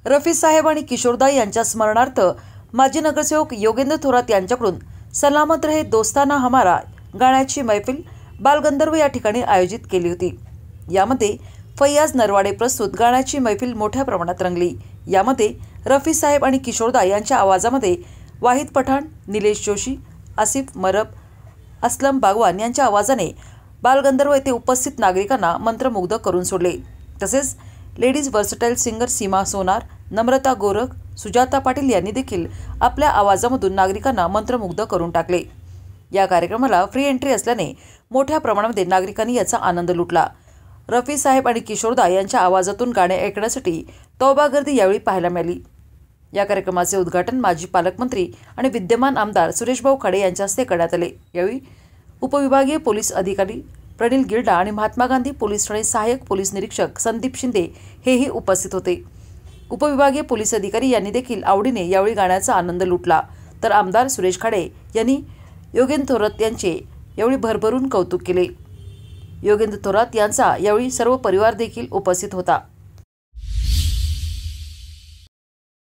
रफी साहेब आणि किशोरदा यांच्या स्मरणार्थ माजी नगरसेवक योगेंद्र थोरात यांच्याकडून सलामत रहे दोस्ताना हमारा गाण्याची मैफिल बालगंधर्व या ठिकाणी आयोजित केली होती। यामध्ये फैयाज नरवाडे प्रस्तुत गाण्याची मैफिल मोठ्या प्रमाणात रंगली। यामध्ये रफी साहेब आणि किशोरदा यांच्या आवाजामध्ये वाहिद पठाण, निलेश जोशी, आसिफ मरब, असलम बागवान यांच्या आवाजाने बालगंधर्व येथे उपस्थित नागरिकांना मंत्रमुग्ध करून सोडले। तसेच लेडीज वर्सटाईल सिंगर सीमा सोनार, नम्रता गोरख, सुजाता पाटील यांनी देखील आपल्या आवाजामधून नागरिकांना मंत्रमुग्ध करून टाकले। या कार्यक्रमाला फ्री एंट्री असल्याने मोठ्या प्रमाणामध्ये नागरिकांनी याचा आनंद लुटला। रफी साहेब आणि किशोरदा यांच्या आवाजातून गाणे ऐकण्यासाठी तौबा गर्दी यावेळी पाहायला मिळाली। या कार्यक्रमाचे उद्घाटन माजी पालकमंत्री आणि विद्यमान आमदार सुरेशभाऊ खाडे यांच्या हस्ते करण्यात आले। यावेळी उपविभागीय पोलीस अधिकारी प्रणिल गिरडा आणि महात्मा गांधी पोलीस ठाणे सहाय्यक पोलीस निरीक्षक संदीप शिंदे हेही उपस्थित होते। उपविभागीय पोलीस अधिकारी यांनी देखील आवडीने यावेळी गाण्याचा आनंद लुटला। तर आमदार सुरेश खाडे यांनी योगेंद्र थोरात यांचे यावेळी भरभरून कौतुक केले। योगेंद्र थोरात यांचा यावेळी सर्व परिवार देखील उपस्थित होता।